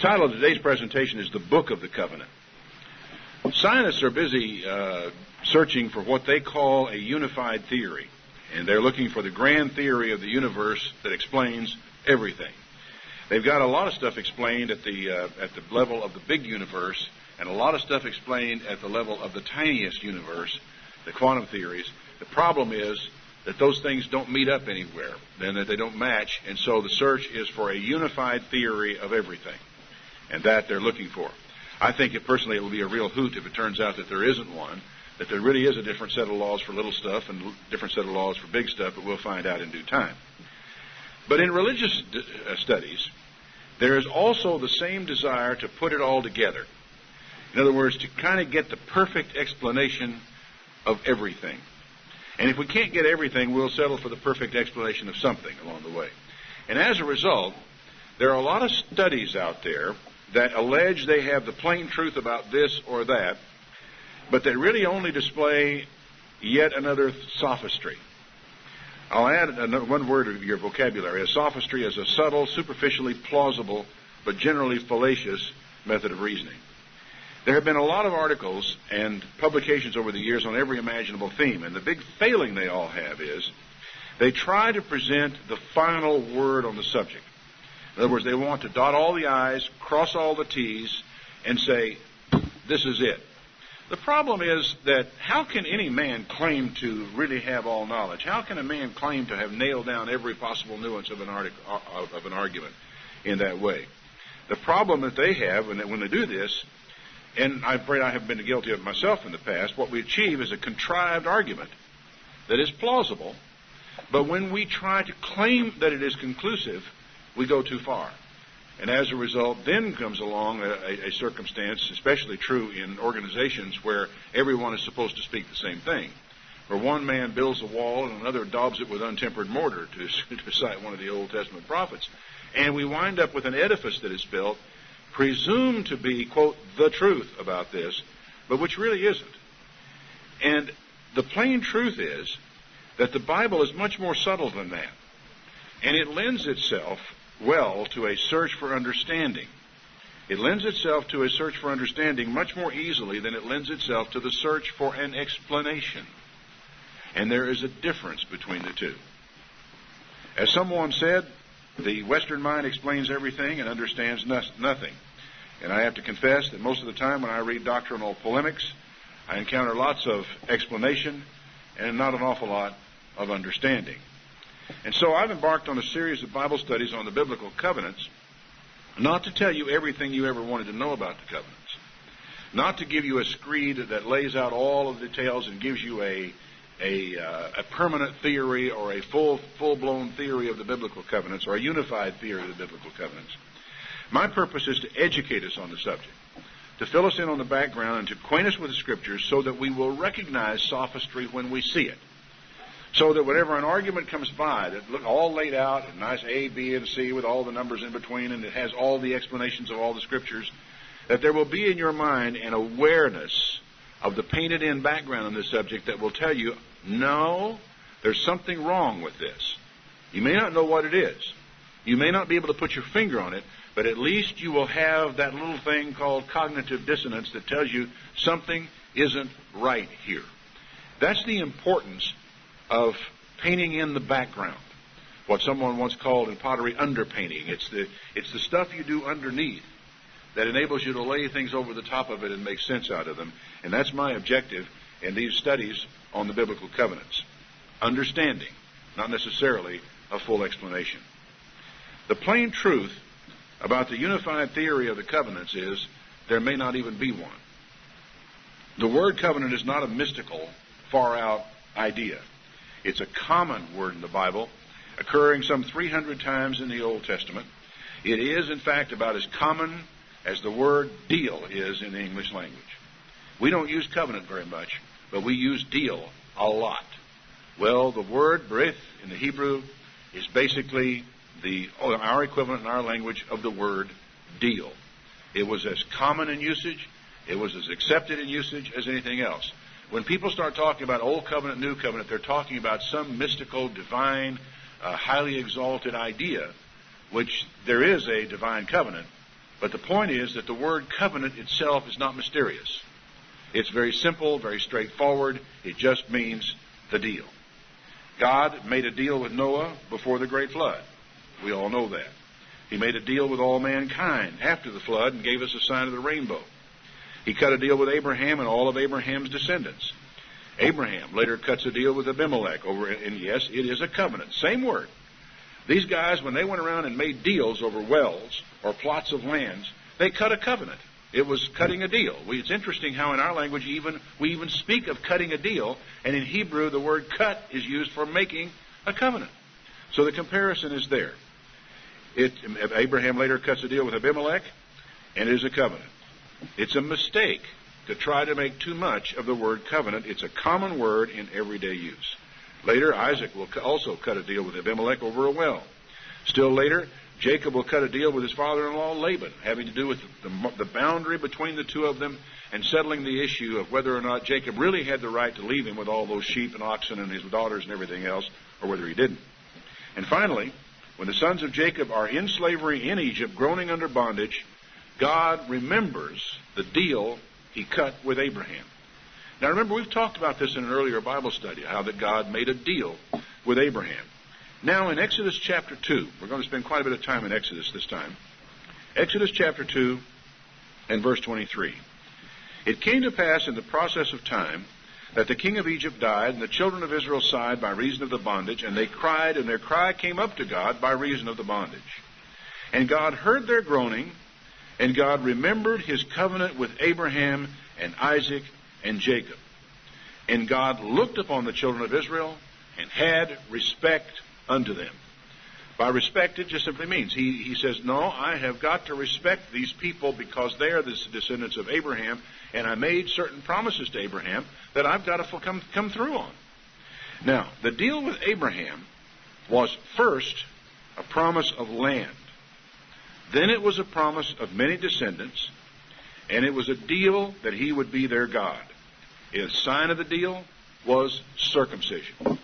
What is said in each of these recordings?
title of today's presentation is The Book of the Covenant. Scientists are busy searching for what they call a unified theory, and they're looking for the grand theory of the universe that explains everything. They've got a lot of stuff explained at the level of the big universe, and a lot of stuff explained at the level of the tiniest universe, the quantum theories. The problem is that those things don't meet up anywhere, and that they don't match, and so the search is for a unified theory of everything, and that they're looking for. I think personally it will be a real hoot if it turns out that there isn't one, that there really is a different set of laws for little stuff and a different set of laws for big stuff, but we'll find out in due time. But in religious studies, there is also the same desire to put it all together. In other words, to kind of get the perfect explanation of everything. And if we can't get everything, we'll settle for the perfect explanation of something along the way. And as a result, there are a lot of studies out there that allege they have the plain truth about this or that, but they really only display yet another sophistry. I'll add one word to your vocabulary. A sophistry is a subtle, superficially plausible, but generally fallacious method of reasoning. There have been a lot of articles and publications over the years on every imaginable theme, and the big failing they all have is they try to present the final word on the subject. In other words, they want to dot all the I's, cross all the T's, and say, this is it. The problem is that how can any man claim to really have all knowledge? How can a man claim to have nailed down every possible nuance of an argument in that way? The problem that they have when they do this, and I'm afraid I have been guilty of it myself in the past, what we achieve is a contrived argument that is plausible, but when we try to claim that it is conclusive, we go too far. And as a result, then comes along a circumstance, especially true in organizations where everyone is supposed to speak the same thing, where one man builds a wall and another daubs it with untempered mortar, to cite one of the Old Testament prophets. And we wind up with an edifice that is built, presumed to be, quote, the truth about this, but which really isn't. And the plain truth is that the Bible is much more subtle than that. And it lends itself well to a search for understanding. It lends itself to a search for understanding much more easily than it lends itself to the search for an explanation. And there is a difference between the two. As someone said, the Western mind explains everything and understands nothing. And I have to confess that most of the time when I read doctrinal polemics, I encounter lots of explanation and not an awful lot of understanding. And so I've embarked on a series of Bible studies on the biblical covenants, not to tell you everything you ever wanted to know about the covenants, not to give you a screed that lays out all of the details and gives you a permanent theory or a full-blown theory of the biblical covenants or a unified theory of the biblical covenants. My purpose is to educate us on the subject, to fill us in on the background and to acquaint us with the Scriptures so that we will recognize sophistry when we see it. So that whenever an argument comes by that look all laid out, a nice A, B, and C with all the numbers in between, and it has all the explanations of all the Scriptures, that there will be in your mind an awareness of the painted-in background on this subject that will tell you, no, there's something wrong with this. You may not know what it is. You may not be able to put your finger on it, but at least you will have that little thing called cognitive dissonance that tells you something isn't right here. That's the importance of painting in the background, what someone once called in pottery underpainting. It's the stuff you do underneath that enables you to lay things over the top of it and make sense out of them. And that's my objective in these studies on the biblical covenants. Understanding, not necessarily a full explanation. The plain truth about the unified theory of the covenants is there may not even be one. The word covenant is not a mystical, far-out idea. It's a common word in the Bible, occurring some 300 times in the Old Testament. It is, in fact, about as common as the word deal is in the English language. We don't use covenant very much, but we use deal a lot. Well, the word berith in the Hebrew is basically our equivalent in our language of the word deal. It was as common in usage, it was as accepted in usage as anything else. When people start talking about Old Covenant, New Covenant, they're talking about some mystical, divine, highly exalted idea, which there is a divine covenant, But the point is that the word covenant itself is not mysterious. It's very simple, very straightforward. It just means the deal. God made a deal with Noah before the great flood. We all know that. He made a deal with all mankind after the flood and gave us a sign of the rainbow. He cut a deal with Abraham and all of Abraham's descendants. Abraham later cuts a deal with Abimelech and yes, it is a covenant. Same word. These guys, when they went around and made deals over wells or plots of lands, they cut a covenant. It was cutting a deal. It's interesting how in our language we even speak of cutting a deal, and in Hebrew the word cut is used for making a covenant. So the comparison is there. Abraham later cuts a deal with Abimelech, and it is a covenant. It's a mistake to try to make too much of the word covenant. It's a common word in everyday use. Later, Isaac will also cut a deal with Abimelech over a well. Still later, Jacob will cut a deal with his father-in-law Laban, having to do with the boundary between the two of them and settling the issue of whether or not Jacob really had the right to leave him with all those sheep and oxen and his daughters and everything else, or whether he didn't. And finally, when the sons of Jacob are in slavery in Egypt, groaning under bondage, God remembers the deal he cut with Abraham. Now remember, we've talked about this in an earlier Bible study, how that God made a deal with Abraham. Now in Exodus chapter 2, we're going to spend quite a bit of time in Exodus this time. Exodus chapter 2 and verse 23. It came to pass in the process of time that the king of Egypt died, and the children of Israel sighed by reason of the bondage, and they cried, and their cry came up to God by reason of the bondage. And God heard their groaning, and God remembered his covenant with Abraham and Isaac and Jacob. And God looked upon the children of Israel and had respect unto them. By respect, it just simply means, he says, no, I have got to respect these people because they are the descendants of Abraham, and I made certain promises to Abraham that I've got to come through on. Now, the deal with Abraham was first a promise of land. Then it was a promise of many descendants, and it was a deal that he would be their God. A sign of the deal was circumcision.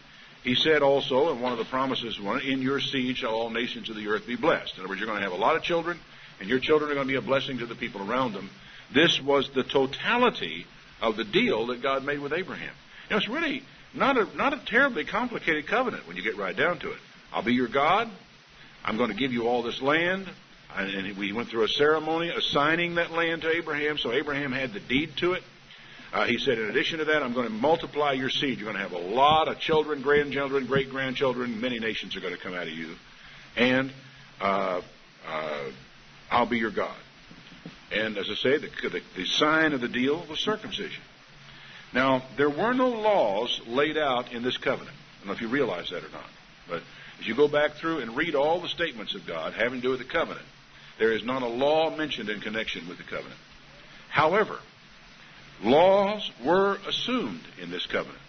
He said also, in one of the promises, in your seed shall all nations of the earth be blessed. In other words, you're going to have a lot of children, and your children are going to be a blessing to the people around them. This was the totality of the deal that God made with Abraham. Now, it's really not a terribly complicated covenant when you get right down to it. I'll be your God. I'm going to give you all this land. And we went through a ceremony assigning that land to Abraham, so Abraham had the deed to it. He said, in addition to that, I'm going to multiply your seed. You're going to have a lot of children, grandchildren, great-grandchildren. Many nations are going to come out of you. And I'll be your God. And as I say, the sign of the deal was circumcision. Now, there were no laws laid out in this covenant. I don't know if you realize that or not. But as you go back through and read all the statements of God having to do with the covenant, there is not a law mentioned in connection with the covenant. However, laws were assumed in this covenant.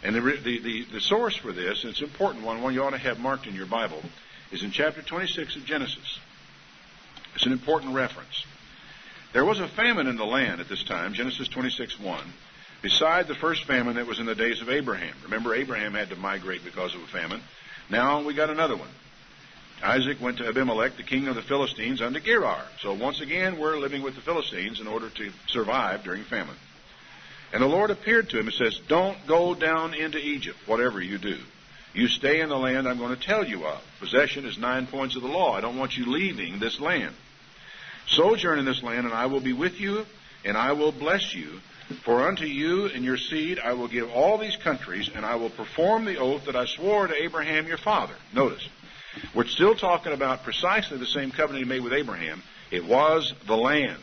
And the source for this, and it's an important one you ought to have marked in your Bible, is in chapter 26 of Genesis. It's an important reference. There was a famine in the land at this time, Genesis 26:1, beside the first famine that was in the days of Abraham. Remember, Abraham had to migrate because of a famine. Now we got another one. Isaac went to Abimelech, the king of the Philistines, unto Gerar. So once again, we're living with the Philistines in order to survive during famine. And the Lord appeared to him and says, don't go down into Egypt, whatever you do. You stay in the land I'm going to tell you of. Possession is 9 points of the law. I don't want you leaving this land. Sojourn in this land, and I will be with you, and I will bless you. For unto you and your seed I will give all these countries, and I will perform the oath that I swore to Abraham your father. Notice, we're still talking about precisely the same covenant he made with Abraham. It was the land.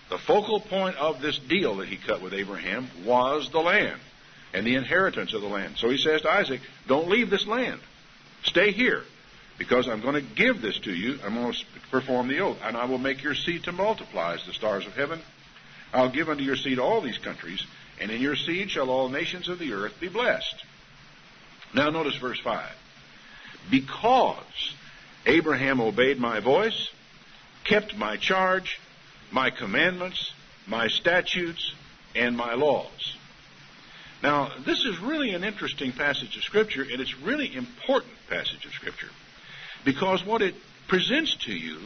The focal point of this deal that he cut with Abraham was the land and the inheritance of the land. So he says to Isaac, don't leave this land. Stay here, because I'm going to give this to you. I'm going to perform the oath, and I will make your seed to multiply as the stars of heaven. I'll give unto your seed all these countries, and in your seed shall all nations of the earth be blessed. Now notice verse 5. Because Abraham obeyed my voice, kept my charge, my commandments, my statutes, and my laws. Now, this is really an interesting passage of Scripture, and it's really important passage of Scripture, because what it presents to you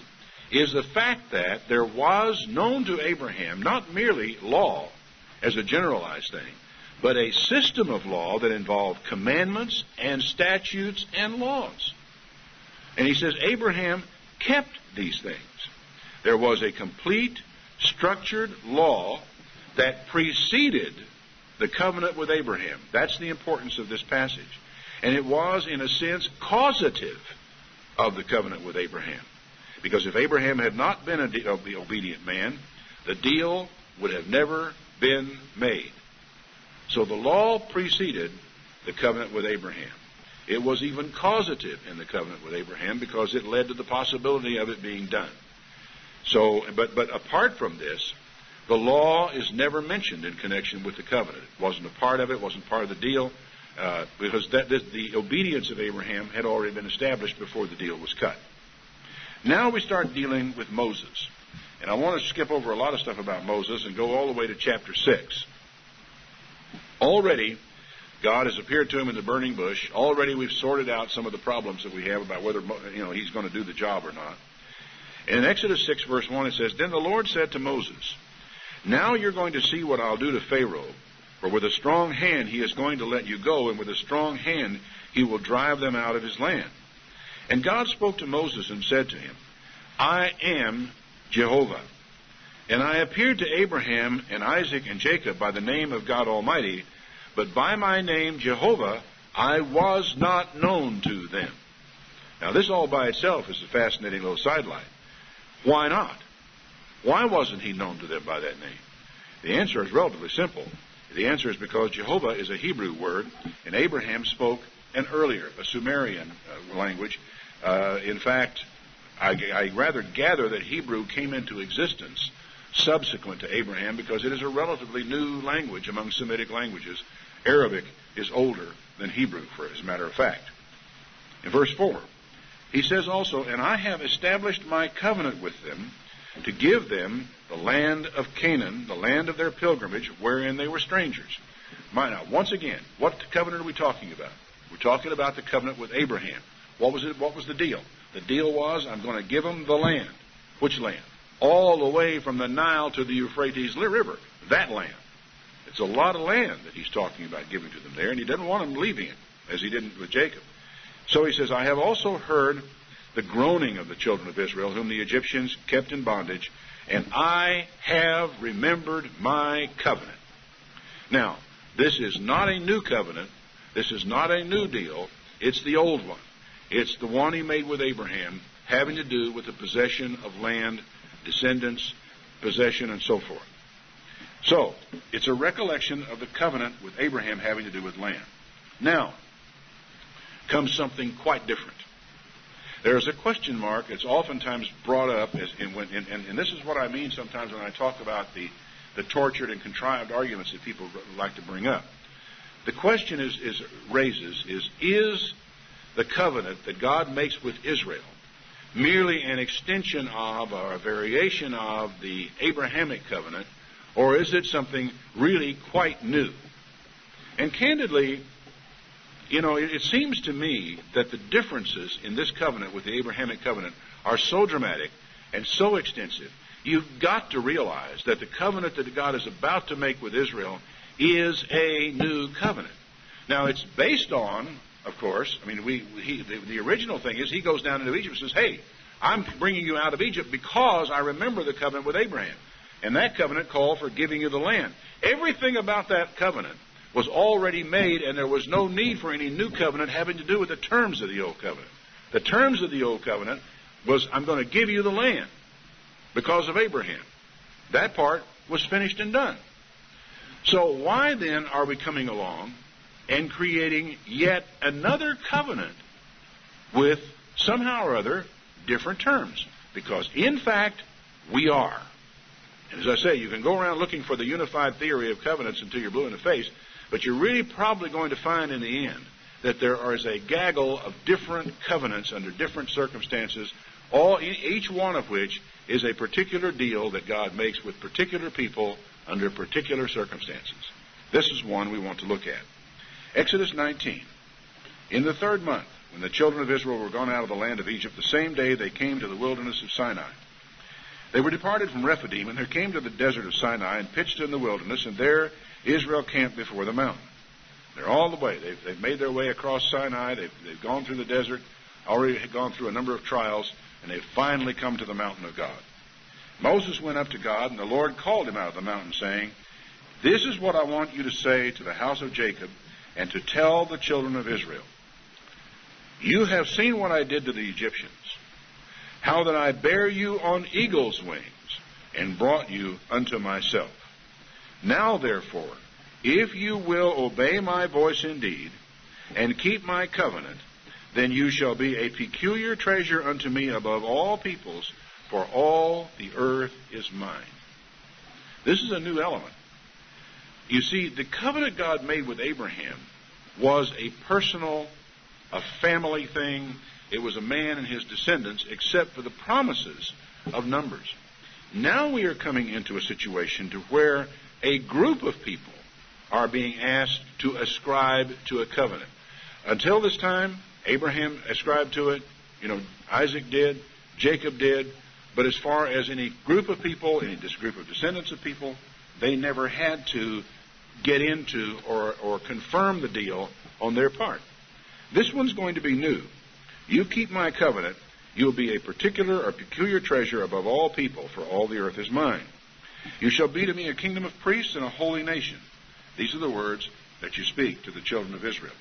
is the fact that there was known to Abraham not merely law as a generalized thing, but a system of law that involved commandments and statutes and laws. And he says Abraham kept these things. There was a complete, structured law that preceded the covenant with Abraham. That's the importance of this passage. And it was, in a sense, causative of the covenant with Abraham. Because if Abraham had not been an obedient man, the deal would have never been made. So the law preceded the covenant with Abraham. It was even causative in the covenant with Abraham because it led to the possibility of it being done. So, but apart from this, the law is never mentioned in connection with the covenant. It wasn't a part of it, wasn't part of the deal, because the obedience of Abraham had already been established before the deal was cut. Now we start dealing with Moses. And I want to skip over a lot of stuff about Moses and go all the way to chapter 6. Already, God has appeared to him in the burning bush. Already we've sorted out some of the problems that we have about whether he's going to do the job or not. And in Exodus 6, verse 1, it says, "Then the Lord said to Moses, 'Now you're going to see what I'll do to Pharaoh, for with a strong hand he is going to let you go, and with a strong hand he will drive them out of his land.' And God spoke to Moses and said to him, 'I am Jehovah. And I appeared to Abraham and Isaac and Jacob by the name of God Almighty, but by my name Jehovah I was not known to them.'" Now this all by itself is a fascinating little sidelight. Why not? Why wasn't he known to them by that name? The answer is relatively simple. The answer is because Jehovah is a Hebrew word, and Abraham spoke an earlier, a Sumerian language. In fact, I rather gather that Hebrew came into existence subsequent to Abraham because it is a relatively new language among Semitic languages. Arabic is older than Hebrew, as a matter of fact. In verse 4, he says also, "And I have established my covenant with them to give them the land of Canaan, the land of their pilgrimage, wherein they were strangers." Now, once again, what covenant are we talking about? We're talking about the covenant with Abraham. What was it? What was the deal? The deal was, I'm going to give them the land. Which land? All the way from the Nile to the Euphrates River. That land. It's a lot of land that he's talking about giving to them there, and he doesn't want them leaving it, as he didn't with Jacob. So he says, "I have also heard the groaning of the children of Israel, whom the Egyptians kept in bondage, and I have remembered my covenant." Now, this is not a new covenant. This is not a new deal. It's the old one. It's the one he made with Abraham, having to do with the possession of land, descendants, possession, and so forth. So, it's a recollection of the covenant with Abraham having to do with land. Now, comes something quite different. There is a question mark that's oftentimes brought up, and this is what I mean sometimes when I talk about the tortured and contrived arguments that people like to bring up. The question is the covenant that God makes with Israel merely an extension of or a variation of the Abrahamic covenant, or is it something really quite new? And candidly, it seems to me that the differences in this covenant with the Abrahamic covenant are so dramatic and so extensive. You've got to realize that the covenant that God is about to make with Israel is a new covenant. Now, it's based on, of course, the original thing is he goes down into Egypt and says, "Hey, I'm bringing you out of Egypt because I remember the covenant with Abraham." And that covenant called for giving you the land. Everything about that covenant was already made, and there was no need for any new covenant having to do with the terms of the old covenant. The terms of the old covenant was, I'm going to give you the land because of Abraham. That part was finished and done. So why then are we coming along and creating yet another covenant with somehow or other different terms? Because in fact, we are. And as I say, you can go around looking for the unified theory of covenants until you're blue in the face, but you're really probably going to find in the end that there is a gaggle of different covenants under different circumstances, each one of which is a particular deal that God makes with particular people under particular circumstances. This is one we want to look at. Exodus 19. In the 3rd month, when the children of Israel were gone out of the land of Egypt, the same day they came to the wilderness of Sinai. They were departed from Rephidim, and they came to the desert of Sinai and pitched in the wilderness, and there Israel camped before the mountain. They're all the way. They've made their way across Sinai. They've gone through the desert, already gone through a number of trials, and they've finally come to the mountain of God. Moses went up to God, and the Lord called him out of the mountain, saying, "This is what I want you to say to the house of Jacob and to tell the children of Israel. You have seen what I did to the Egyptians, how that I bare you on eagle's wings and brought you unto myself. Now, therefore, if you will obey my voice indeed and keep my covenant, then you shall be a peculiar treasure unto me above all peoples, for all the earth is mine." This is a new element. You see, the covenant God made with Abraham was a personal, a family thing. It was a man and his descendants, except for the promises of numbers. Now we are coming into a situation to where a group of people are being asked to ascribe to a covenant. Until this time, Abraham ascribed to it, Isaac did, Jacob did, but as far as any group of people, this group of descendants of people, they never had to get into or confirm the deal on their part. This one's going to be new. You keep my covenant, you will be a particular or peculiar treasure above all people, for all the earth is mine. You shall be to me a kingdom of priests and a holy nation. These are the words that you speak to the children of Israel.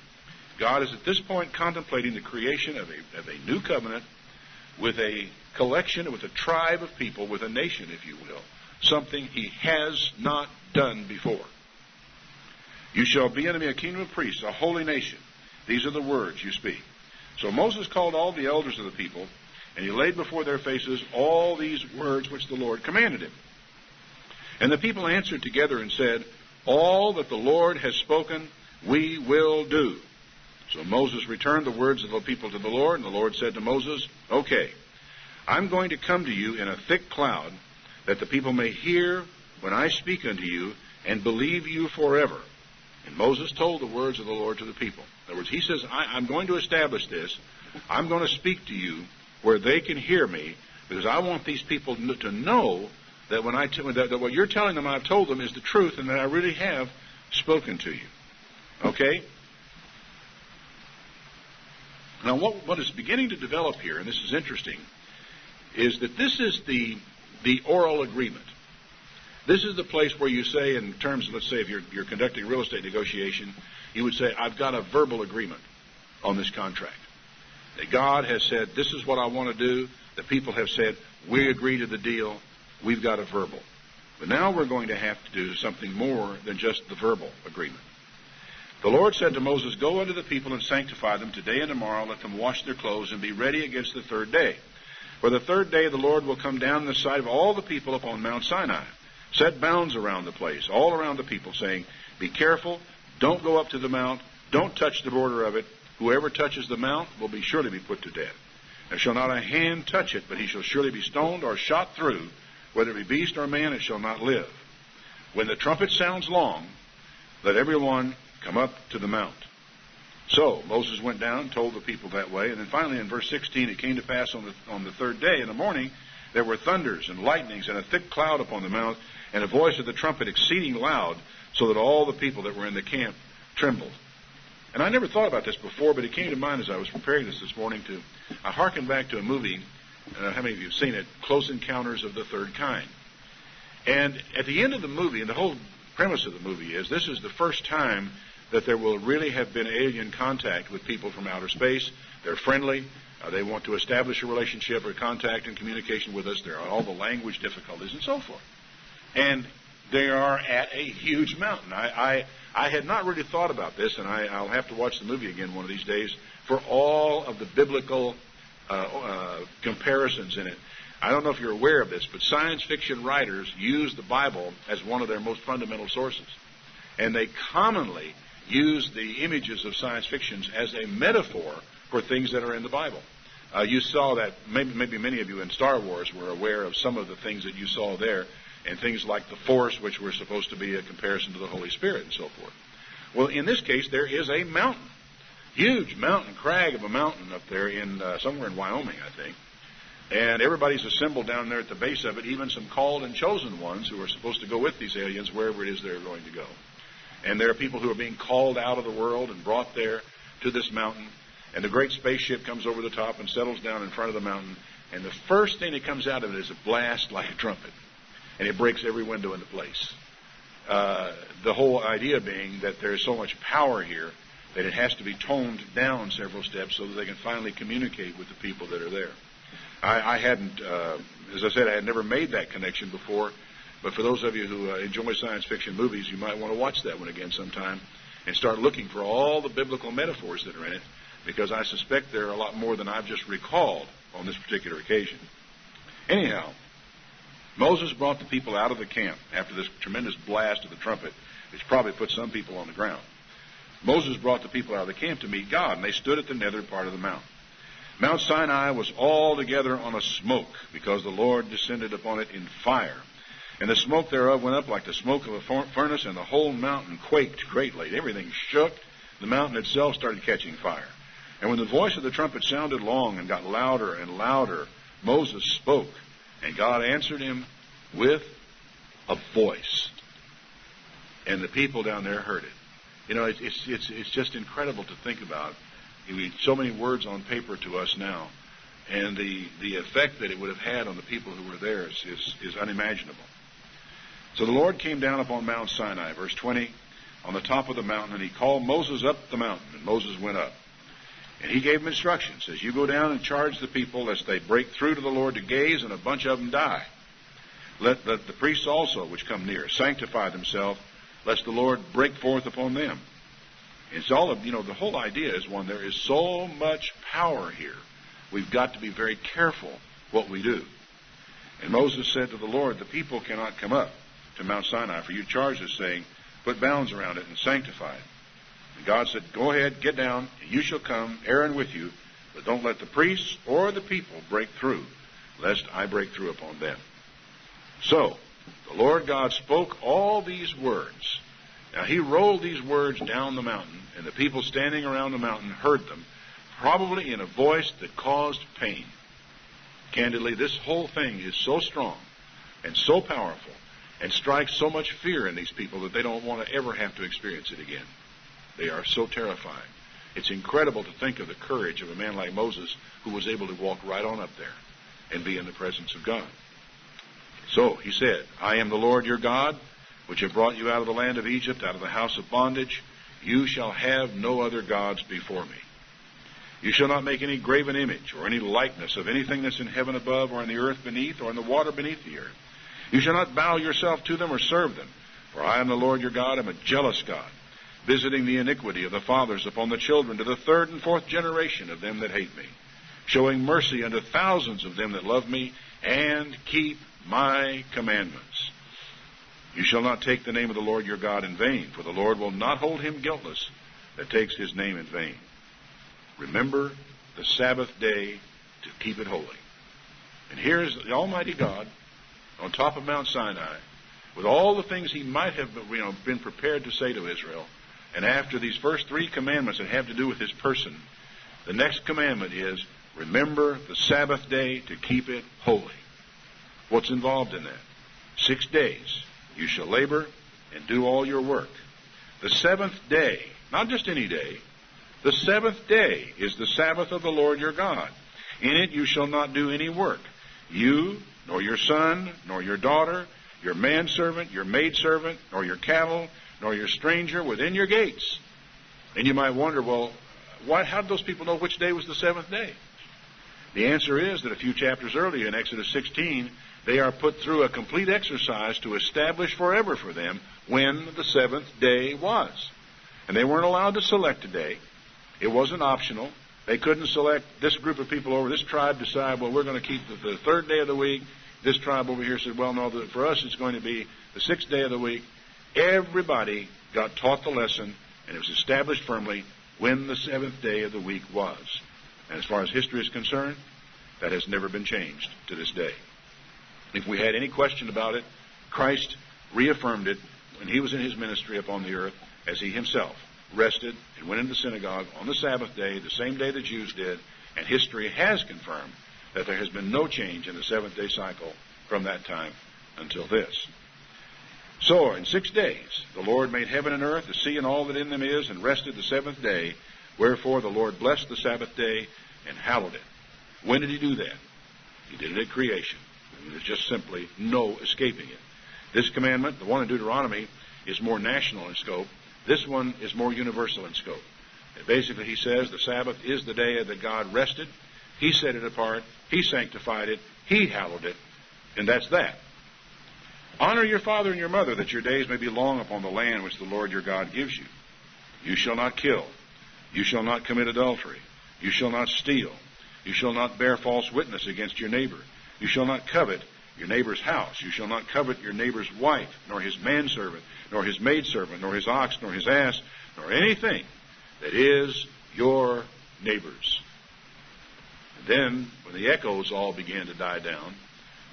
God is at this point contemplating the creation of a new covenant with a collection, with a tribe of people, with a nation, if you will, something he has not done before. You shall be unto me a kingdom of priests, a holy nation. These are the words you speak. So Moses called all the elders of the people, and he laid before their faces all these words which the Lord commanded him. And the people answered together and said, "All that the Lord has spoken, we will do." So Moses returned the words of the people to the Lord, and the Lord said to Moses, "Okay, I'm going to come to you in a thick cloud, that the people may hear when I speak unto you, and believe you forever." And Moses told the words of the Lord to the people. In other words, he says, I'm going to establish this. I'm going to speak to you where they can hear me, because I want these people to know that that what you're telling them I've told them is the truth, and that I really have spoken to you. Okay? Now, what is beginning to develop here, and this is interesting, is that this is the oral agreement. This is the place where you say, in terms of, let's say, if you're conducting a real estate negotiation, you would say, I've got a verbal agreement on this contract. That God has said, this is what I want to do. The people have said, we agree to the deal. We've got a verbal. But now we're going to have to do something more than just the verbal agreement. The Lord said to Moses, "Go unto the people and sanctify them today and tomorrow. Let them wash their clothes and be ready against the third day. For the third day the Lord will come down in the sight of all the people upon Mount Sinai. Set bounds around the place, all around the people, saying, be careful, don't go up to the mount, don't touch the border of it. Whoever touches the mount will surely be put to death. There shall not a hand touch it, but he shall surely be stoned or shot through. Whether it be beast or man, it shall not live. When the trumpet sounds long, let everyone come up to the mount." So Moses went down and told the people that way. And then finally in verse 16, it came to pass on the third day in the morning, there were thunders and lightnings and a thick cloud upon the mount, and a voice of the trumpet exceeding loud, so that all the people that were in the camp trembled. And I never thought about this before, but it came to mind as I was preparing this morning. I hearkened back to a movie, how many of you have seen it, Close Encounters of the Third Kind. And at the end of the movie, and the whole premise of the movie is, this is the first time that there will really have been alien contact with people from outer space. They're friendly. They want to establish a relationship or contact and communication with us. There are all the language difficulties and so forth. And they are at a huge mountain. I had not really thought about this, and I'll have to watch the movie again one of these days for all of the biblical comparisons in it. I don't know if you're aware of this, but science fiction writers use the Bible as one of their most fundamental sources. And they commonly use the images of science fictions as a metaphor for things that are in the Bible. You saw that, maybe many of you in Star Wars were aware of some of the things that you saw there, and things like the Force, which were supposed to be a comparison to the Holy Spirit and so forth. Well, in this case, there is a mountain, huge mountain, crag of a mountain up there in somewhere in Wyoming, I think. And everybody's assembled down there at the base of it, even some called and chosen ones who are supposed to go with these aliens wherever it is they're going to go. And there are people who are being called out of the world and brought there to this mountain. And the great spaceship comes over the top and settles down in front of the mountain. And the first thing that comes out of it is a blast like a trumpet. And it breaks every window into place. The whole idea being that there is so much power here that it has to be toned down several steps so that they can finally communicate with the people that are there. I hadn't, as I said, I had never made that connection before. But for those of you who enjoy science fiction movies, you might want to watch that one again sometime and start looking for all the biblical metaphors that are in it, because I suspect there are a lot more than I've just recalled on this particular occasion. Anyhow, Moses brought the people out of the camp after this tremendous blast of the trumpet, which probably put some people on the ground. Moses brought the people out of the camp to meet God, and they stood at the nether part of the mountain. Mount Sinai was altogether on a smoke, because the Lord descended upon it in fire. And the smoke thereof went up like the smoke of a furnace, and the whole mountain quaked greatly. Everything shook. The mountain itself started catching fire. And when the voice of the trumpet sounded long and got louder and louder, Moses spoke, and God answered him with a voice. And the people down there heard it. You know, it's just incredible to think about. So many words on paper to us now, and the effect that it would have had on the people who were there is unimaginable. So the Lord came down upon Mount Sinai, verse 20, on the top of the mountain, and he called Moses up the mountain, and Moses went up. And he gave him instructions, says, you go down and charge the people lest they break through to the Lord to gaze, and a bunch of them die. Let the priests also, which come near, sanctify themselves, lest the Lord break forth upon them. It's all of, the whole idea is one, there is so much power here. We've got to be very careful what we do. And Moses said to the Lord, the people cannot come up to Mount Sinai, for you charged us, saying, put bounds around it and sanctify it. And God said, go ahead, get down, and you shall come, Aaron with you, but don't let the priests or the people break through, lest I break through upon them. So, the Lord God spoke all these words. Now, he rolled these words down the mountain, and the people standing around the mountain heard them, probably in a voice that caused pain. Candidly, this whole thing is so strong and so powerful and strikes so much fear in these people that they don't want to ever have to experience it again. They are so terrified. It's incredible to think of the courage of a man like Moses, who was able to walk right on up there and be in the presence of God. So he said, I am the Lord your God, which have brought you out of the land of Egypt, out of the house of bondage. You shall have no other gods before me. You shall not make any graven image or any likeness of anything that's in heaven above or in the earth beneath or in the water beneath the earth. You shall not bow yourself to them or serve them. For I am the Lord your God, am a jealous God, visiting the iniquity of the fathers upon the children to the third and fourth generation of them that hate me, showing mercy unto thousands of them that love me and keep my commandments. You shall not take the name of the Lord your God in vain, for the Lord will not hold him guiltless that takes his name in vain. Remember the Sabbath day to keep it holy. And here's the Almighty God on top of Mount Sinai with all the things he might have been prepared to say to Israel. And after these first three commandments that have to do with his person, the next commandment is, remember the Sabbath day to keep it holy. What's involved in that? 6 days you shall labor and do all your work. The seventh day, not just any day, the seventh day is the Sabbath of the Lord your God. In it you shall not do any work, you, nor your son, nor your daughter, your manservant, your maidservant, nor your cattle, nor your stranger within your gates. And you might wonder, well, how did those people know which day was the seventh day? The answer is that a few chapters earlier in Exodus 16, they are put through a complete exercise to establish forever for them when the seventh day was. And they weren't allowed to select a day. It wasn't optional. They couldn't select this group of people over, this tribe decide, well, we're going to keep the third day of the week. This tribe over here said, well, no, for us it's going to be the sixth day of the week. Everybody got taught the lesson, and it was established firmly when the seventh day of the week was. And as far as history is concerned, that has never been changed to this day. If we had any question about it, Christ reaffirmed it when he was in his ministry upon the earth, as he himself rested and went into the synagogue on the Sabbath day, the same day the Jews did, and history has confirmed that there has been no change in the seventh-day cycle from that time until this. So, in 6 days, the Lord made heaven and earth, the sea and all that in them is, and rested the seventh day. Wherefore the Lord blessed the Sabbath day and hallowed it. When did he do that? He did it at creation. There's just simply no escaping it. This commandment, the one in Deuteronomy, is more national in scope. This one is more universal in scope. And basically, he says the Sabbath is the day that God rested. He set it apart. He sanctified it. He hallowed it. And that's that. Honor your father and your mother, that your days may be long upon the land which the Lord your God gives you. You shall not kill. You shall not commit adultery. You shall not steal. You shall not bear false witness against your neighbor. You shall not covet your neighbor's house. You shall not covet your neighbor's wife, nor his manservant, nor his maidservant, nor his ox, nor his ass, nor anything that is your neighbor's. And then, when the echoes all began to die down,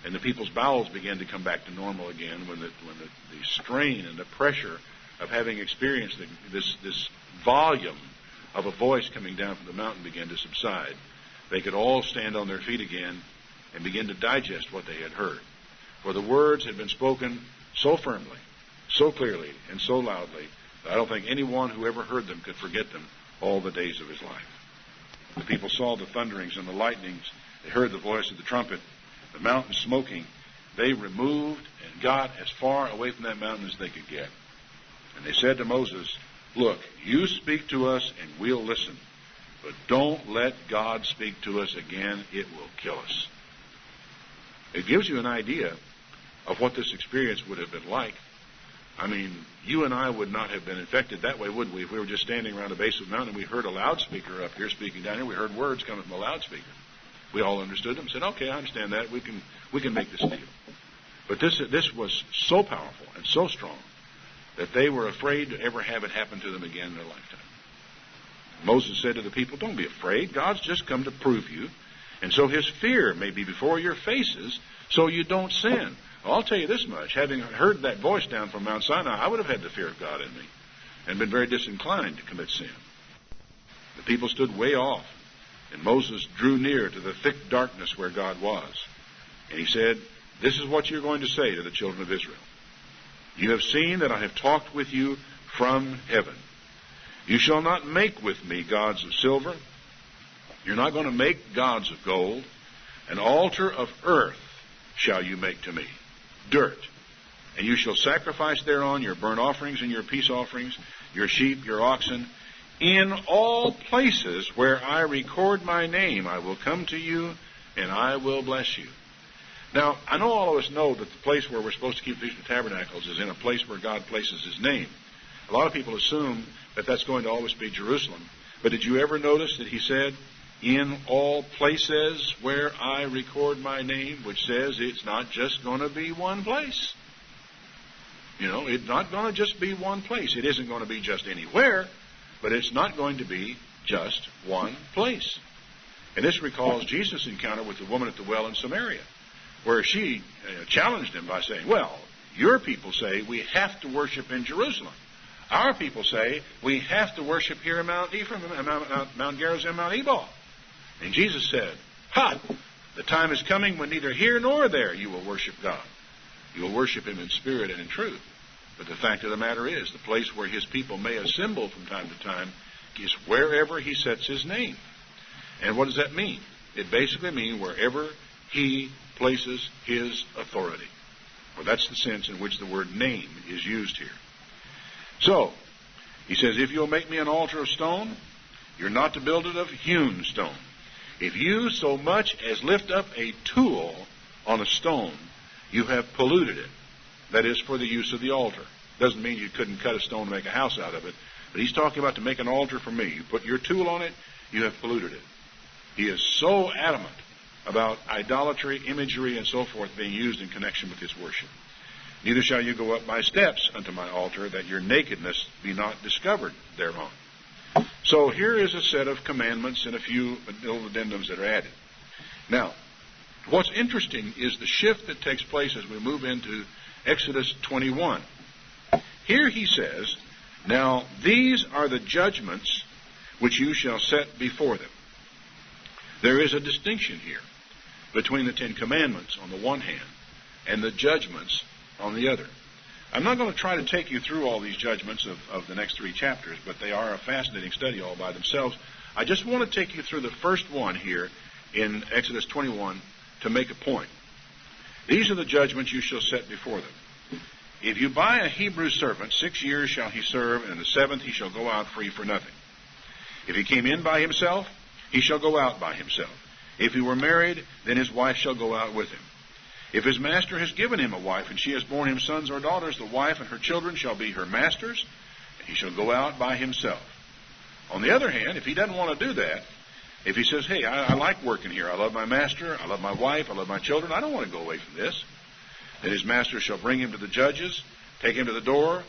and the people's bowels began to come back to normal again, when the strain and the pressure of having experienced this volume of a voice coming down from the mountain began to subside, they could all stand on their feet again and begin to digest what they had heard. For the words had been spoken so firmly, so clearly, and so loudly, that I don't think anyone who ever heard them could forget them all the days of his life. The people saw the thunderings and the lightnings. They heard the voice of the trumpet, the mountain smoking. They removed and got as far away from that mountain as they could get. And they said to Moses, "Look, you speak to us and we'll listen. But don't let God speak to us again. It will kill us." It gives you an idea of what this experience would have been like. I mean, you and I would not have been infected that way, would we? If we were just standing around the base of the mountain and we heard a loudspeaker up here speaking down here, we heard words coming from a loudspeaker. We all understood them, said, "Okay, I understand that. We can make this deal." But this was so powerful and so strong that they were afraid to ever have it happen to them again in their lifetime. Moses said to the people, "Don't be afraid. God's just come to prove you. And so his fear may be before your faces, so you don't sin." Well, I'll tell you this much. Having heard that voice down from Mount Sinai, I would have had the fear of God in me and been very disinclined to commit sin. The people stood way off, and Moses drew near to the thick darkness where God was. And he said, "This is what you're going to say to the children of Israel. You have seen that I have talked with you from heaven. You shall not make with me gods of silver. You're not going to make gods of gold. An altar of earth shall you make to me, dirt. And you shall sacrifice thereon your burnt offerings and your peace offerings, your sheep, your oxen. In all places where I record my name, I will come to you, and I will bless you." Now, I know all of us know that the place where we're supposed to keep the Feast of Tabernacles is in a place where God places his name. A lot of people assume that that's going to always be Jerusalem. But did you ever notice that he said, "In all places where I record my name," which says it's not just going to be one place. You know, it's not going to just be one place. It isn't going to be just anywhere, but it's not going to be just one place. And this recalls Jesus' encounter with the woman at the well in Samaria, where she challenged him by saying, "Well, your people say we have to worship in Jerusalem. Our people say we have to worship here in Mount Ephraim, Mount Gerizim, Mount Ebal." And Jesus said, "Ha! The time is coming when neither here nor there you will worship God. You will worship him in spirit and in truth." But the fact of the matter is, the place where his people may assemble from time to time is wherever he sets his name. And what does that mean? It basically means wherever he places his authority. Well, that's the sense in which the word name is used here. So, he says, "If you'll make me an altar of stone, you're not to build it of hewn stone. If you so much as lift up a tool on a stone, you have polluted it." That is for the use of the altar. Doesn't mean you couldn't cut a stone and make a house out of it. But he's talking about to make an altar for me. You put your tool on it, you have polluted it. He is so adamant about idolatry, imagery, and so forth being used in connection with his worship. "Neither shall you go up by steps unto my altar, that your nakedness be not discovered thereon." So here is a set of commandments and a few little addendums that are added. Now, what's interesting is the shift that takes place as we move into Exodus 21. Here he says, "Now these are the judgments which you shall set before them." There is a distinction here. between the Ten Commandments on the one hand and the judgments on the other. I'm not going to try to take you through all these judgments of the next 3 chapters, but they are a fascinating study all by themselves. I just want to take you through the first one here in Exodus 21 to make a point. These are the judgments you shall set before them. If you buy a Hebrew servant, 6 years shall he serve, and in the 7th he shall go out free for nothing. If he came in by himself, he shall go out by himself. If he were married, then his wife shall go out with him. If his master has given him a wife, and she has borne him sons or daughters, the wife and her children shall be her master's, and he shall go out by himself. On the other hand, if he doesn't want to do that, if he says, hey, I like working here, I love my master, I love my wife, I love my children, I don't want to go away from this, then his master shall bring him to the judges, take him to the door,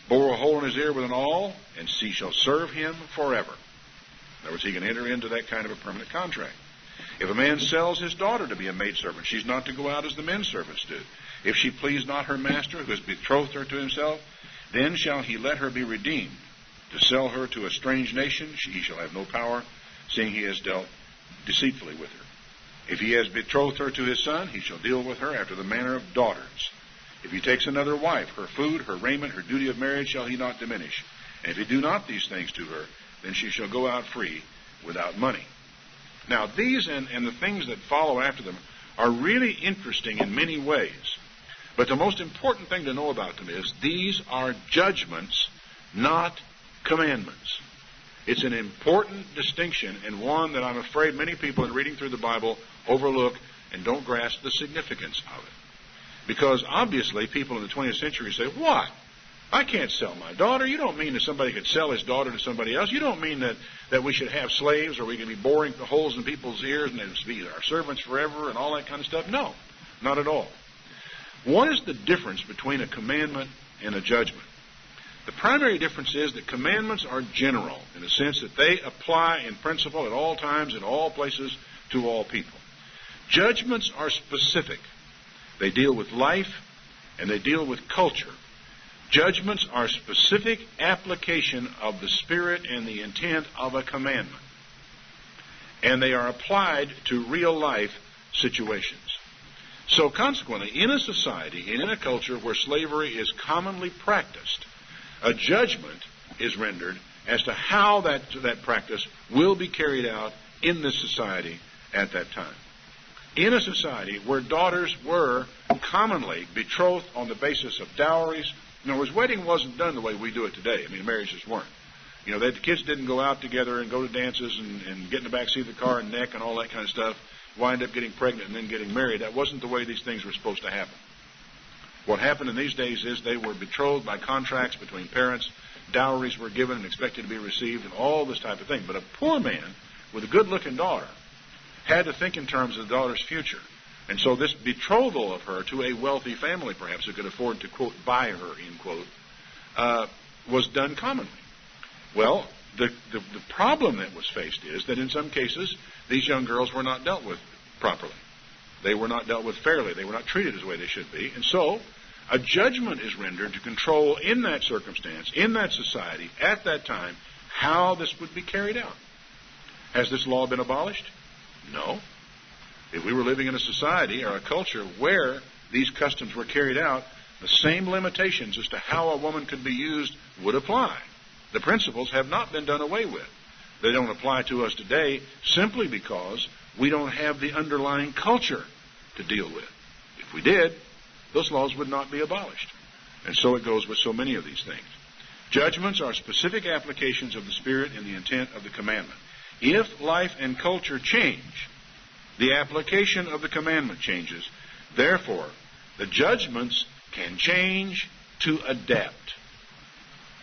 bore a hole in his ear with an awl, and he shall serve him forever. In other words, he can enter into that kind of a permanent contract. If a man sells his daughter to be a maidservant, she's not to go out as the men servants do. If she please not her master, who has betrothed her to himself, then shall he let her be redeemed. To sell her to a strange nation, he shall have no power, seeing he has dealt deceitfully with her. If he has betrothed her to his son, he shall deal with her after the manner of daughters. If he takes another wife, her food, her raiment, her duty of marriage shall he not diminish. And if he do not these things to her, then she shall go out free without money. Now, these and the things that follow after them are really interesting in many ways. But the most important thing to know about them is these are judgments, not commandments. It's an important distinction, and one that I'm afraid many people in reading through the Bible overlook and don't grasp the significance of it. Because obviously people in the 20th century say, what? I can't sell my daughter. You don't mean that somebody could sell his daughter to somebody else. You don't mean that we should have slaves, or we can be boring holes in people's ears and they'd be our servants forever and all that kind of stuff. No, not at all. What is the difference between a commandment and a judgment? The primary difference is that commandments are general in the sense that they apply in principle at all times, in all places, to all people. Judgments are specific. They deal with life and they deal with culture. Judgments are specific application of the spirit and the intent of a commandment. And they are applied to real life situations. So consequently, in a society and in a culture where slavery is commonly practiced, a judgment is rendered as to how that practice will be carried out in this society at that time. In a society where daughters were commonly betrothed on the basis of dowries, in other words, wedding wasn't done the way we do it today. I mean, marriages weren't. You know, the kids didn't go out together and go to dances and get in the back seat of the car and neck and all that kind of stuff, wind up getting pregnant and then getting married. That wasn't the way these things were supposed to happen. What happened in these days is they were betrothed by contracts between parents, dowries were given and expected to be received, and all this type of thing. But a poor man with a good-looking daughter had to think in terms of the daughter's future. And so this betrothal of her to a wealthy family, perhaps, who could afford to, quote, buy her, end quote, was done commonly. Well, the problem that was faced is that in some cases, these young girls were not dealt with properly. They were not dealt with fairly. They were not treated as the way they should be. And so a judgment is rendered to control in that circumstance, in that society, at that time, how this would be carried out. Has this law been abolished? No. If we were living in a society or a culture where these customs were carried out, the same limitations as to how a woman could be used would apply. The principles have not been done away with. They don't apply to us today simply because we don't have the underlying culture to deal with. If we did, those laws would not be abolished. And so it goes with so many of these things. Judgments are specific applications of the spirit and the intent of the commandment. If life and culture change, the application of the commandment changes. Therefore, the judgments can change to adapt.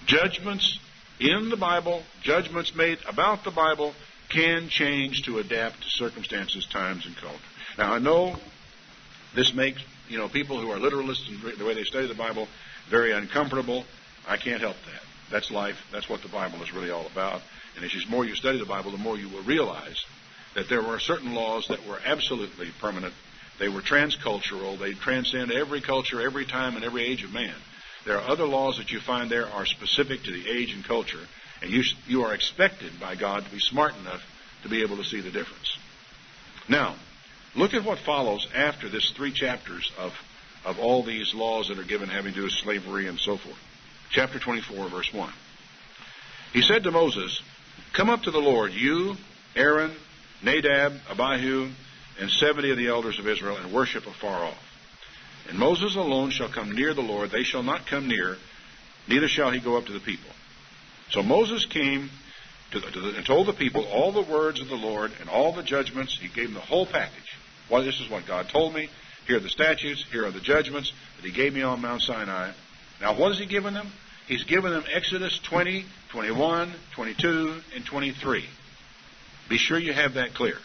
Judgments in the Bible, judgments made about the Bible, can change to adapt to circumstances, times, and culture. Now, I know this makes, people who are literalists and the way they study the Bible very uncomfortable. I can't help that. That's life. That's what the Bible is really all about. And as the more you study the Bible, the more you will realize that there were certain laws that were absolutely permanent. They were transcultural. They transcend every culture, every time, and every age of man. There are other laws that you find there are specific to the age and culture, and you are expected by God to be smart enough to be able to see the difference. Now, Look at what follows after this 3 chapters of all these laws that are given having to do with slavery and so forth. Chapter 24, verse 1. He said to Moses, "Come up to the Lord, you, Aaron, Nadab, Abihu, and 70 of the elders of Israel, and worship afar off. And Moses alone shall come near the Lord. They shall not come near, neither shall he go up to the people." So Moses came and told the people all the words of the Lord and all the judgments. He gave them the whole package. Well, this is what God told me. Here are the statutes. Here are the judgments that he gave me on Mount Sinai. Now, what has he given them? He's given them Exodus 20, 21, 22, and 23. Be sure you have that clear.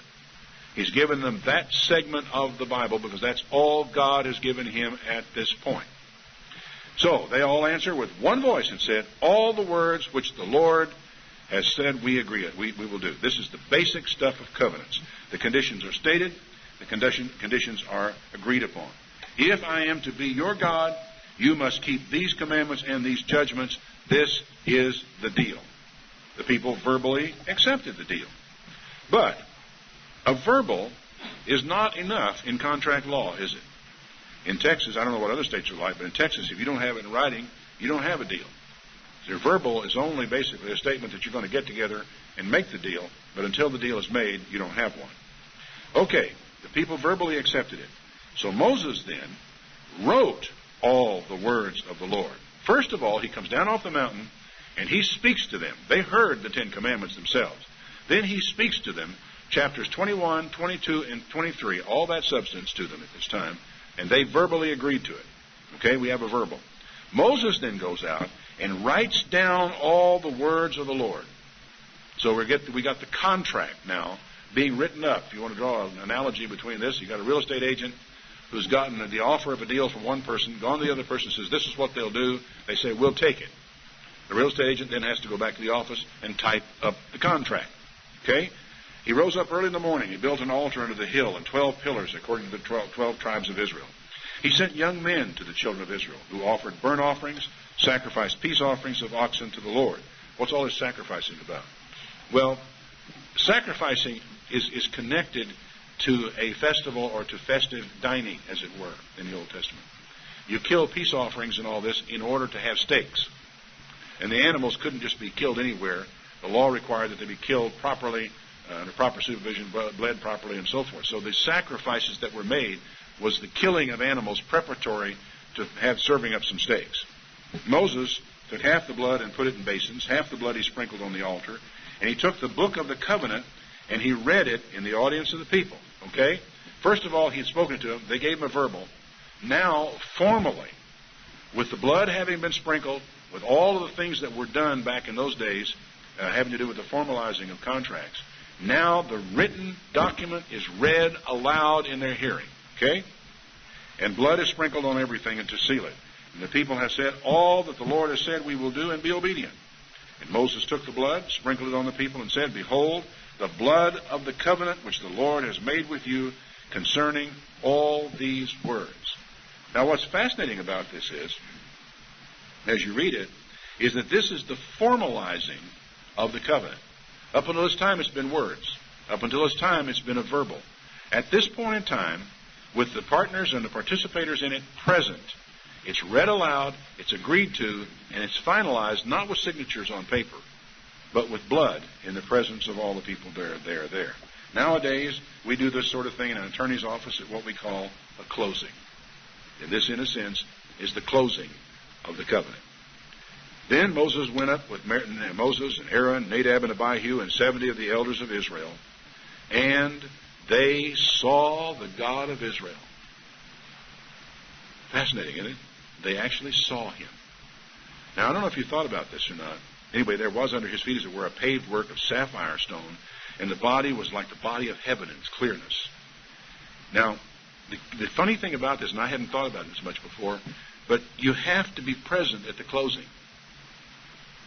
He's given them that segment of the Bible because that's all God has given him at this point. So they all answered with one voice and said, "All the words which the Lord has said we agree on. We will do." This is the basic stuff of covenants. The conditions are stated. The conditions are agreed upon. If I am to be your God, you must keep these commandments and these judgments. This is the deal. The people verbally accepted the deal. But a verbal is not enough in contract law, is it? In Texas, I don't know what other states are like, but in Texas, if you don't have it in writing, you don't have a deal. Your verbal is only basically a statement that you're going to get together and make the deal, but until the deal is made, you don't have one. Okay, the people verbally accepted it. So Moses then wrote all the words of the Lord. First of all, he comes down off the mountain and he speaks to them. They heard the 10 Commandments themselves. Then he speaks to them, chapters 21, 22, and 23, all that substance to them at this time, and they verbally agreed to it. Okay, we have a verbal. Moses then goes out and writes down all the words of the Lord. So we got the contract now being written up. If you want to draw an analogy between this, you got a real estate agent who's gotten the offer of a deal from one person, gone to the other person, says, "This is what they'll do." They say, "We'll take it." The real estate agent then has to go back to the office and type up the contract. Okay? He rose up early in the morning. He built an altar under the hill and 12 pillars according to the 12 tribes of Israel. He sent young men to the children of Israel who offered burnt offerings, sacrificed peace offerings of oxen to the Lord. What's all this sacrificing about? Well, sacrificing is connected to a festival or to festive dining, as it were, in the Old Testament. You kill peace offerings and all this in order to have steaks. And the animals couldn't just be killed anywhere. The law required that they be killed properly, under proper supervision, bled properly, and so forth. So the sacrifices that were made was the killing of animals preparatory to have serving up some steaks. Moses took half the blood and put it in basins. Half the blood he sprinkled on the altar. And he took the book of the covenant and he read it in the audience of the people. Okay? First of all, he had spoken to them. They gave him a verbal. Now, formally, with the blood having been sprinkled, with all of the things that were done back in those days, having to do with the formalizing of contracts, now the written document is read aloud in their hearing. Okay? And blood is sprinkled on everything and to seal it. And the people have said, "All that the Lord has said we will do, and be obedient." And Moses took the blood, sprinkled it on the people, and said, "Behold, the blood of the covenant which the Lord has made with you concerning all these words." Now what's fascinating about this is, as you read it, is that this is the formalizing of the covenant. Up until this time it's been words. Up until this time it's been a verbal. At this point in time, with the partners and the participators in it present, it's read aloud, it's agreed to, and it's finalized not with signatures on paper, but with blood in the presence of all the people there. Nowadays, we do this sort of thing in an attorney's office at what we call a closing. And this, in a sense, is the closing of the covenant. Then Moses went up with Moses and Aaron, Nadab and Abihu, and 70 of the elders of Israel, and they saw the God of Israel. Fascinating, isn't it? They actually saw him. Now, I don't know if you thought about this or not. Anyway, there was under his feet, as it were, a paved work of sapphire stone, and the body was like the body of heaven in its clearness. Now, the funny thing about this, and I hadn't thought about this much before, but you have to be present at the closing.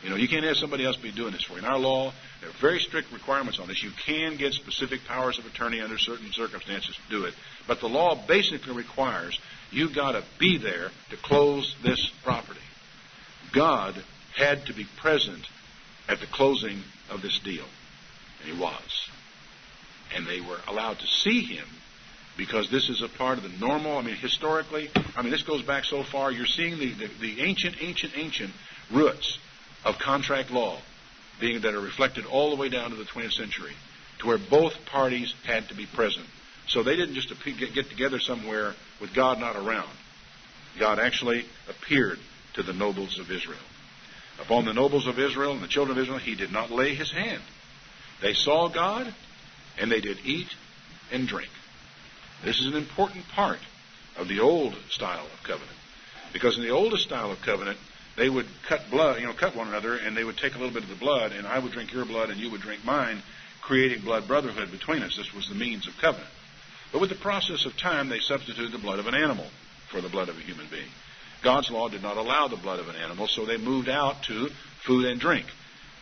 You know, you can't have somebody else be doing this for you. In our law, there are very strict requirements on this. You can get specific powers of attorney under certain circumstances to do it. But the law basically requires you've got to be there to close this property. God had to be present at the closing of this deal. And he was. And they were allowed to see him because this is a part of the normal, historically, this goes back so far, you're seeing the ancient roots of contract law that are reflected all the way down to the 20th century, to where both parties had to be present. So they didn't just get together somewhere with God not around. God actually appeared to the nobles of Israel. Upon the nobles of Israel and the children of Israel, he did not lay his hand. They saw God, and they did eat and drink. This is an important part of the old style of covenant. Because in the oldest style of covenant, they would cut one another, and they would take a little bit of the blood, and I would drink your blood, and you would drink mine, creating blood brotherhood between us. This was the means of covenant. But with the process of time, they substituted the blood of an animal for the blood of a human being. God's law did not allow the blood of an animal, so they moved out to food and drink,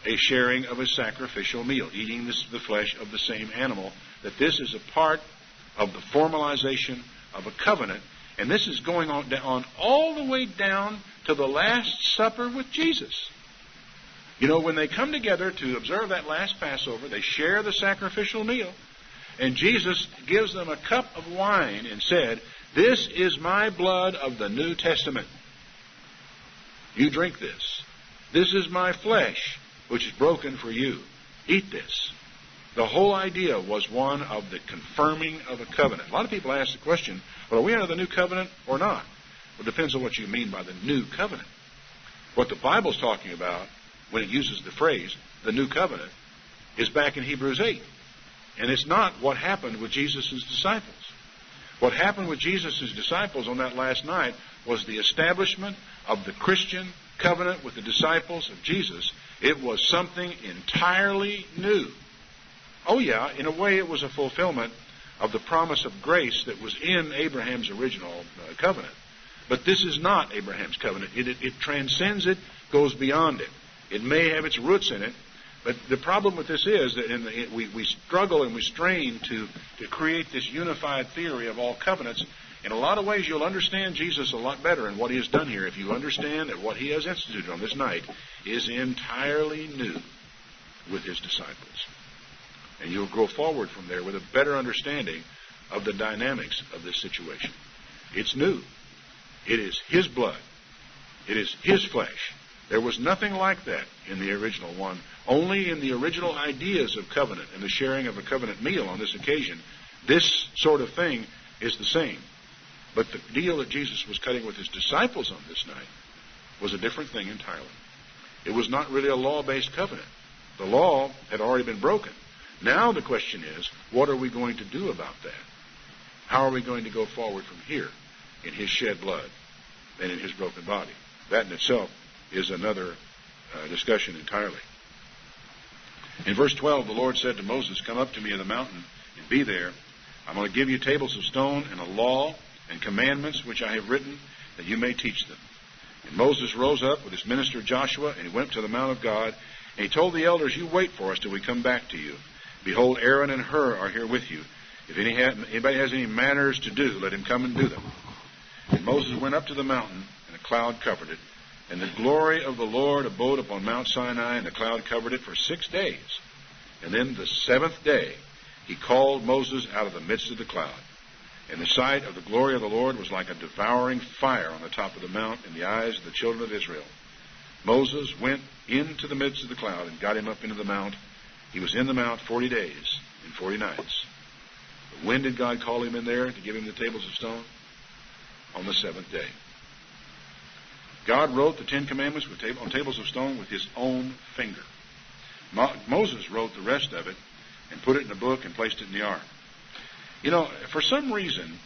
a sharing of a sacrificial meal, eating the flesh of the same animal, that this is a part of the formalization of a covenant, and this is going on all the way down to the Last Supper with Jesus. When they come together to observe that last Passover, they share the sacrificial meal, and Jesus gives them a cup of wine and said, "This is my blood of the New Testament. You drink this. This is my flesh, which is broken for you. Eat this." The whole idea was one of the confirming of a covenant. A lot of people ask the question, well, are we under the new covenant or not? Well, it depends on what you mean by the new covenant. What the Bible's talking about when it uses the phrase, the new covenant, is back in Hebrews 8. And it's not what happened with Jesus' disciples. What happened with Jesus' disciples on that last night was the establishment of the Christian covenant with the disciples of Jesus. It was something entirely new. Oh yeah, in a way it was a fulfillment of the promise of grace that was in Abraham's original covenant. But this is not Abraham's covenant. It transcends it, goes beyond it. It may have its roots in it, but the problem with this is that we struggle and we strain to create this unified theory of all covenants. In a lot of ways, you'll understand Jesus a lot better and what he has done here if you understand that what he has instituted on this night is entirely new with his disciples. And you'll go forward from there with a better understanding of the dynamics of this situation. It's new. It is his blood. It is his flesh. There was nothing like that in the original one. Only in the original ideas of covenant and the sharing of a covenant meal on this occasion, this sort of thing is the same. But the deal that Jesus was cutting with his disciples on this night was a different thing entirely. It was not really a law-based covenant. The law had already been broken. Now the question is, what are we going to do about that? How are we going to go forward from here in his shed blood and in his broken body? That in itself is another discussion entirely. In verse 12, the Lord said to Moses, "Come up to me in the mountain and be there. I'm going to give you tables of stone and a law and commandments which I have written, that you may teach them." And Moses rose up with his minister Joshua, and he went to the Mount of God, and he told the elders, "You wait for us till we come back to you. Behold, Aaron and Hur are here with you. If anybody has any matters to do, let him come and do them." And Moses went up to the mountain, and a cloud covered it. And the glory of the Lord abode upon Mount Sinai, and the cloud covered it for 6 days. And then the 7th day he called Moses out of the midst of the cloud. And the sight of the glory of the Lord was like a devouring fire on the top of the mount in the eyes of the children of Israel. Moses went into the midst of the cloud and got him up into the mount. He was in the mount 40 days and 40 nights. But when did God call him in there to give him the tables of stone? On the 7th day. God wrote the 10 Commandments on tables of stone with his own finger. Moses wrote the rest of it and put it in a book and placed it in the ark. For some reason,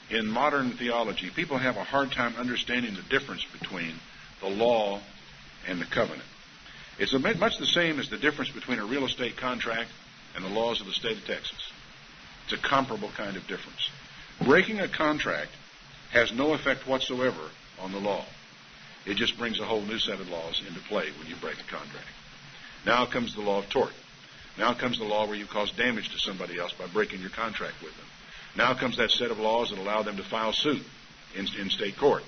in modern theology, people have a hard time understanding the difference between the law and the covenant. It's much the same as the difference between a real estate contract and the laws of the state of Texas. It's a comparable kind of difference. Breaking a contract has no effect whatsoever on the law. It just brings a whole new set of laws into play when you break a contract. Now comes the law of tort. Now comes the law where you cause damage to somebody else by breaking your contract with them. Now comes that set of laws that allow them to file suit in state court.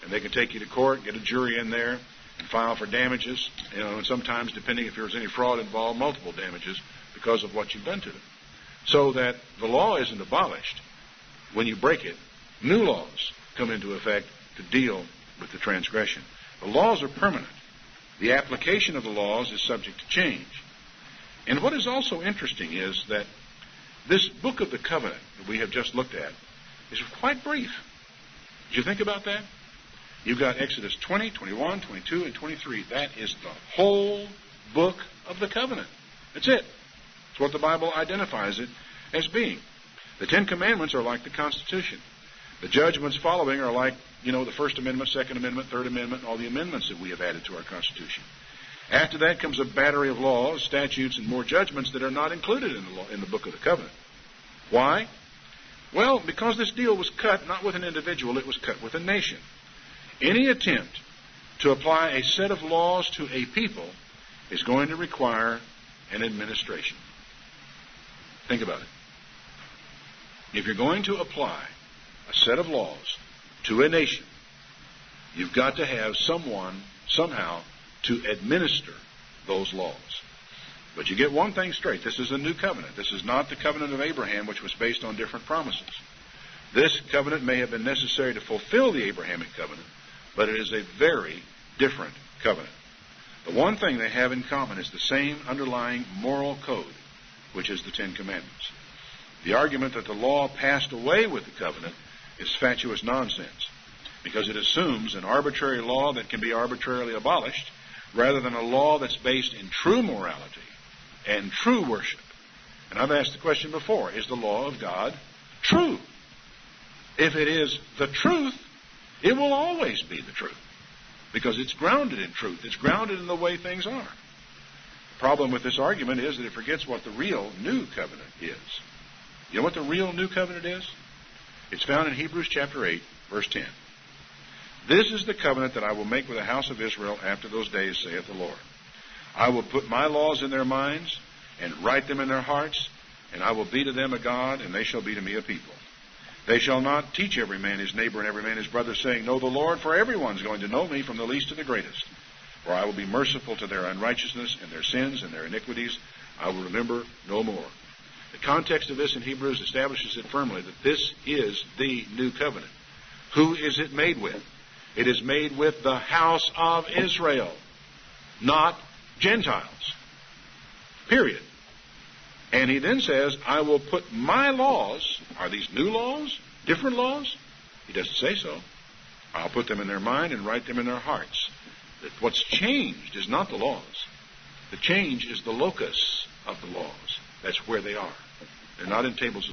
And they can take you to court, get a jury in there, and file for damages. And sometimes, depending if there's any fraud involved, multiple damages because of what you've done to them. So that the law isn't abolished. when you break it, new laws come into effect to deal with the transgression. The laws are permanent. The application of the laws is subject to change. And what is also interesting is that this book of the covenant that we have just looked at is quite brief. Did you think about that? You've got Exodus 20, 21, 22, and 23. That is the whole book of the covenant. That's it. It's what the Bible identifies it as being. The Ten Commandments are like the Constitution. The judgments following are like, the First Amendment, Second Amendment, Third Amendment, all the amendments that we have added to our Constitution. After that comes a battery of laws, statutes, and more judgments that are not included in the book of the covenant. Why? Well, because this deal was cut not with an individual, it was cut with a nation. Any attempt to apply a set of laws to a people is going to require an administration. Think about it. If you're going to apply a set of laws to a nation, you've got to have someone, somehow, to administer those laws. But you get one thing straight. This is a new covenant. This is not the covenant of Abraham, which was based on different promises. This covenant may have been necessary to fulfill the Abrahamic covenant, but it is a very different covenant. The one thing they have in common is the same underlying moral code, which is the Ten Commandments. The argument that the law passed away with the covenant is fatuous nonsense, because it assumes an arbitrary law that can be arbitrarily abolished, rather than a law that's based in true morality and true worship. And I've asked the question before, is the law of God true? If it is the truth, it will always be the truth, because it's grounded in truth. It's grounded in the way things are. The problem with this argument is that it forgets what the real new covenant is. You know what the real new covenant is? It's found in Hebrews chapter 8, verse 10. This is the covenant that I will make with the house of Israel after those days, saith the Lord. I will put my laws in their minds and write them in their hearts, and I will be to them a God, and they shall be to me a people. They shall not teach every man his neighbor and every man his brother, saying, Know the Lord, for everyone's going to know me, from the least to the greatest. For I will be merciful to their unrighteousness and their sins and their iniquities. I will remember no more. The context of this in Hebrews establishes it firmly that this is the new covenant. Who is it made with? It is made with the house of Israel, not Gentiles. Period. And he then says, I will put my laws. Are these new laws? Different laws? He doesn't say so. I'll put them in their mind and write them in their hearts. That what's changed is not the laws. The change is the locus of the laws. That's where they are. They're not in tables of